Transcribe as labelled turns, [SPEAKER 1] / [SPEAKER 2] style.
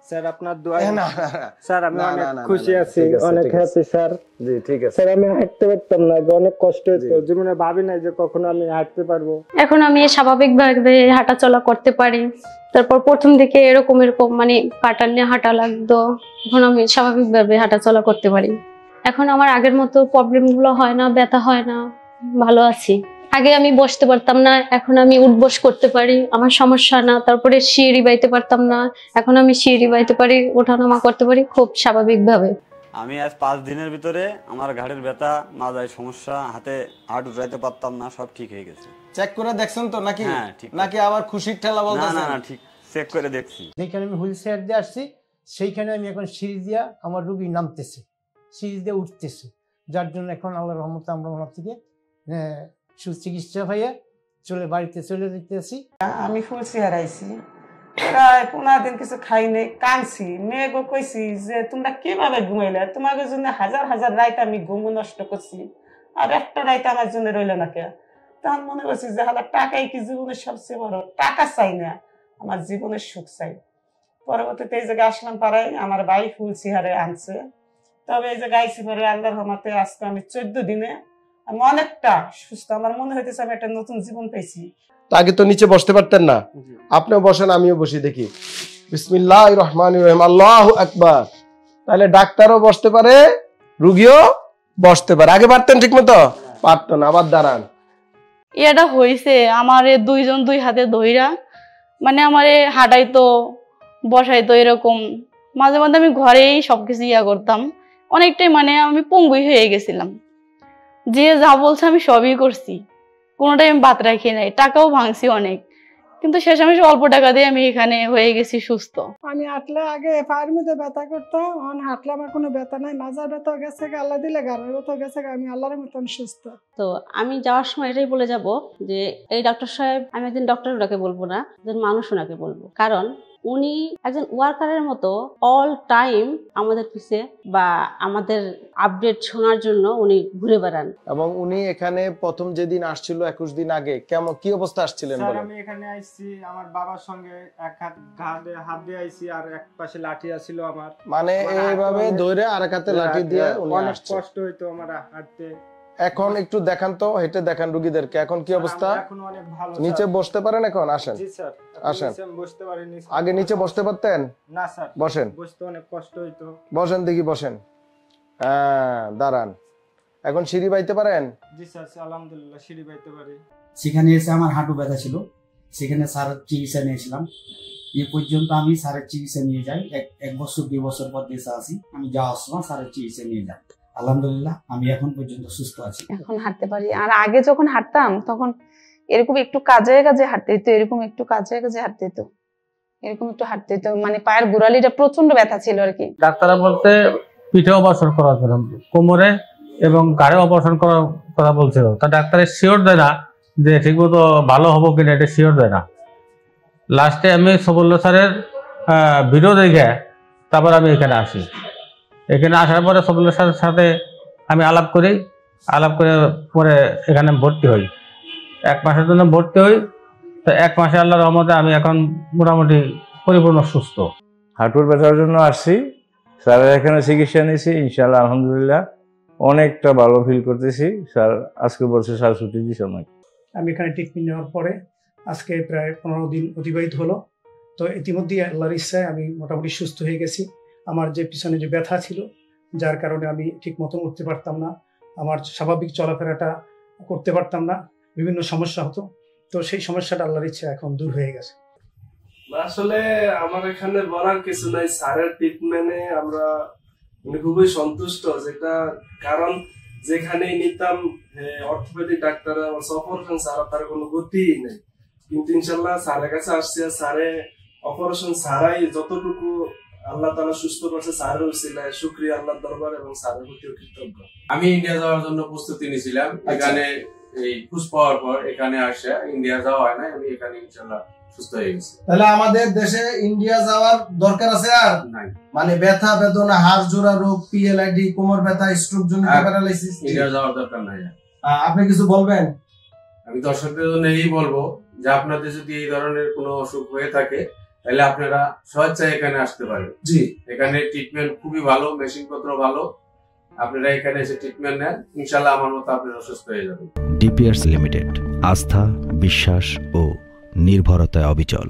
[SPEAKER 1] Sir আপনার দোয়া। Sir আমি অনেক খুশি আছি, অনেক হ্যাপি স্যার। জি ঠিক আছে স্যার। আমি হাঁটতে পারতাম না, অনেক কষ্ট হতো, জীবনে ভাবি নাই যে কখনো আমি হাঁটতে পারবো।
[SPEAKER 2] এখন আমি স্বাভাবিকভাবে হাঁটা চলা করতে পারি। তারপর প্রথম দিকে এরকম মানে পাটা নিয়ে হাঁটা লাগতো, এখন আমি স্বাভাবিকভাবে হাঁটা চলা করতে পারি। এখন আমার আগের মতো প্রবলেম গুলো হয় না, ব্যথা হয় না, ভালো আছি। আগে আমি বসতে পারতাম না, এখন আমি উঠবস করতে পারি, আমার সমস্যা না। তারপরে সিঁড়ি বাইতে পারতাম না, এখন আমি সিঁড়ি বাইতে পারি, ওঠানামা করতে পারি খুব স্বাভাবিকভাবে।
[SPEAKER 3] আমি আজ 5 দিনের ভিতরে আমার ঘাড়ের ব্যথা, মাজায় সমস্যা, হাতে হাত উঠাইতে পারতাম না, সব ঠিক হয়ে গেছে।
[SPEAKER 4] চেক করে দেখছেন তো নাকি?
[SPEAKER 3] হ্যাঁ ঠিক।
[SPEAKER 4] নাকি আবার খুশির ঠেলা বলতেছেন?
[SPEAKER 3] না না ঠিক চেক করে দেখছি।
[SPEAKER 5] যেখানে আমি হুইল চেয়ার দিয়ে আসছি সেইখানে আমি এখন সিঁড়ি দিয়া আমার রুগী নামতেছে, সিঁড়ি দিয়ে উঠতেছে, যার জন্য এখন আল্লাহর রহমতে আমরা ওনার থেকে সুচিকিৎসা হয়ে বাড়িতে চলে যেতেছি।
[SPEAKER 6] আমি হুইল চেয়ার আইছি, প্রায় 15 দিন কিছু খাই নাই, কাঁদছি। মেয়েকে কইছি যে তোমরা কিভাবে ঘুমাইলে, তোমাদের জন্য হাজার হাজার রাত আমি ঘুম নষ্ট করছি, আর একটা রাত আমার জন্য রইল না কে। তখন মনে করছি যে হালা টাকাই কি জীবনের সবচেয়ে বড়, টাকা চাই না, আমার জীবনের সুখ চাই। পরবর্তীতে এই জায়গায় আসলাম, পাড়ায় আমার ভাই হুইল চেয়ারে আনছে। তবে এই জায়গায় আইসি পরে আল্লাহর রহমতে আজকে আমি 14 দিনে আমি অনেকটা সুস্থ। আমার মনে হইতেছে আমি একটা নতুন জীবন পেয়েছি।
[SPEAKER 4] আগে তো নিচে বসতে পারতেন না, আপনিও বসেন, আমিও বসি দেখি। বিসমিল্লাহির রহমানির রহিম, আল্লাহু আকবার। তাহলে ডাক্তারও বসতে পারে, রোগীও বসতে পারে। আগে পারতেন ঠিক মতো? পারতো না। আবার দাঁড়ান।
[SPEAKER 7] এটা হয়েছে আমার দুইজন দুই হাতে ধইরা, মানে আমার হাঁটাইতো বসাইতো এরকম। মাঝে মাঝে আমি ঘরেই সবকিছু করতাম, অনেকটাই মানে আমি পঙ্গুই হয়ে গেছিলাম। যে যা বলছে আমি সবই করছি, কোনোটাই আমি বাদ রাখি নাই, টাকাও ভাঙছি অনেক, কিন্তু শেষমেশ অল্প টাকা দিয়ে আমি এখানে হয়ে গেছি সুস্থ।
[SPEAKER 8] আমি হাঁটলে আগে পায়ের মধ্যে ব্যথা করতো, এখন হাঁটলে আমার কোনো ব্যথা নাই, মাজার ব্যথা গেছে, আল্লাহ দিলে গাড়ির ব্যথা গেছে, আমি আল্লাহর মতন সুস্থ।
[SPEAKER 9] তো আমি যাওয়ার সময় এটাই বলে যাব যে এই ডক্টর সাহেব, আমি একজন ডক্টর ওনাকে বলবো না, একজন মানুষ ওনাকে বলবো, কারণ উনি একজন ওয়ার্কারের মতো অল টাইম আমাদের পিছে বা আমাদের আপডেট শোনার জন্য উনি ঘুরে বেড়ান।
[SPEAKER 4] এবং উনি এখানে প্রথম যেদিন আসছিল 21 দিন আগে কেমন কি অবস্থা আসছিলেন বলেন?
[SPEAKER 1] আমি এখানে আইছি আমার বাবার সঙ্গে, এক হাত দিয়ে আইছি আর এক পাশে লাঠি আছিল আমার, মানে
[SPEAKER 4] এইভাবে ধরে আর এক হাতে লাঠি দিয়ে
[SPEAKER 1] অনেক কষ্ট হইতো আমার হাঁটতে।
[SPEAKER 4] এখন একটু দেখান তো, হেঁটে দেখান রোগীদেরকে এখন কি অবস্থা।
[SPEAKER 1] এখন অনেক ভালো।
[SPEAKER 4] নিচে বসতে পারেন এখন? আসেন।
[SPEAKER 1] জি স্যার।
[SPEAKER 4] আসেন।
[SPEAKER 1] বসতে পারিনি।
[SPEAKER 4] আগে নিচে বসতে পারতেন
[SPEAKER 1] না স্যার।
[SPEAKER 4] বসেন।
[SPEAKER 1] বসতে অনেক কষ্ট হইতো।
[SPEAKER 4] বসেন দেখি, বসেন। হ্যাঁ দাঁড়ান। এখন সিঁড়ি বাইতে পারেন?
[SPEAKER 1] জি স্যার, আলহামদুলিল্লাহ সিঁড়ি বাইতে পারি।
[SPEAKER 10] সেখানে এসে আমার হাঁটু ব্যথা ছিল, সেখানে স্যারের চিকিৎসা নিয়েছিলাম। এ পর্যন্ত আমি স্যারের চিকিৎসা নিয়ে যাই, 1 বছর 2 বছর পর দেশে আসি, আমি যাওয়ার সময় স্যারের চিকিৎসা নিয়ে যাই। আলহামদুলিল্লাহ আমি এখন পর্যন্ত সুস্থ আছি,
[SPEAKER 11] এখন হাঁটতে পারি। আর আগে যখন হাঁটতাম তখন এরকম একটু কাজে কাজে হাঁটতে হতো, এরকম একটু কাজে কাজে হাঁটতে হতো, এরকম একটু হাঁটতে হতো, মানে পায়ের গোড়ালিটা প্রচন্ড ব্যথা ছিল আর কি।
[SPEAKER 12] ডাক্তাররা বলতে পিঠে অপারেশন করার জন্য, কোমরে এবং ঘাড়ে অপারেশন করার কথা বলছিল। তা ডাক্তারের শিওর দেয় না যে ঠিকমতো ভালো হবো কিনা, এটা শিওর দেয় না। লাস্টে আমি সবুল্লা স্যারের ভিডিও দেখে তারপর আমি এখানে আসি। এখানে আসার পরে সবুল্লা স্যারের সাথে আমি আলাপ করে পরে এখানে ভর্তি হই। 1 মাসের জন্য ভর্তি হই। তো 1 মাসে আল্লাহর রহমতে আমি এখন মোটামুটি পরিপূর্ণ সুস্থ।
[SPEAKER 13] হাঁটুর ব্যথার জন্য আসছি, স্যারের এখানে চিকিৎসা নিয়েছি, ইনশাআল্লাহ আলহামদুলিল্লাহ অনেকটা ভালো ফিল করতেছি। স্যার আজকে বলছে স্যার ছুটি দিচ্ছে আমাকে।
[SPEAKER 14] আমি এখানে ট্রিটমেন্ট নেওয়ার পরে আজকে প্রায় 15 দিন অতিবাহিত হলো। তো ইতিমধ্যে আল্লাহর ইচ্ছায় আমি মোটামুটি সুস্থ হয়ে গেছি। আমার যে পিছনে যে ব্যথা ছিল, যার কারণে আমি ঠিক মতন উঠতে পারতাম না, আমার স্বাভাবিক চলাফেরাটা করতে পারতাম না, বিভিন্ন সমস্যা হতো। তো সেই সমস্যাটা আল্লাহর ইচ্ছা এখন দূর হয়ে গেছে।
[SPEAKER 15] আসলে আমার এখানে বলার কিছু নাই, স্যারের ট্রিটমেন্টে আমরা খুবই সন্তুষ্ট। যেটা কারণ যেখানেই নিতাম অর্থোপেডিক ডাক্তার অপারেশন ছাড়া তার কোনো গতিই নেই, কিন্তু ইনশাল্লাহ স্যারের কাছে আসছে, স্যারে অপারেশন ছাড়াই যতটুকু আল্লাহ তাআলা সুস্থ করছে, স্যারের উসিলায় শুকরিয়া আল্লাহর দরবার এবং স্যারের প্রতিও কৃতজ্ঞ।
[SPEAKER 16] আমি ইন্ডিয়া যাওয়ার জন্য প্রস্তুতি নিয়েছিলাম, এখানে এই খুশ পাওয়ার পর এখানে আসে ইন্ডিয়া যাওয়া হয় না, আমি এখানে ইনশাল্লাহ সুস্থ হয়ে গেছি।
[SPEAKER 4] তাহলে আমাদের দেশে ইন্ডিয়া যাওয়ার দরকার আছে আর নাই? মানে ব্যথা বেদনা, হাড় জোড়া রোগ, পিএলআইডি, কোমর ব্যথা, স্ট্রোক জন্য প্যারালাইসিস,
[SPEAKER 16] ইন্ডিয়া যাওয়ার দরকার নাই।
[SPEAKER 4] আপনি কিছু বলবেন?
[SPEAKER 16] আমি দর্শকদের জন্য এই বলবো যে আপনাদের যদি এই ধরনের কোনো অসুখ হয়ে থাকে তাহলে আপনারা স্বেচ্ছায় এখানে আসতে পারেন।
[SPEAKER 15] জি,
[SPEAKER 16] এখানে ট্রিটমেন্ট খুবই ভালো, মেশিন পত্র ভালো। আপনারা এখানে এসে ট্রিটমেন্ট নেন, ইনশাল্লাহ আমার মতো আপনারা সুস্থ হয়ে যাবেন।
[SPEAKER 17] ডিপিআরস লিমিটেড, আস্থা, বিশ্বাস ও নির্ভরতায় অবিচল।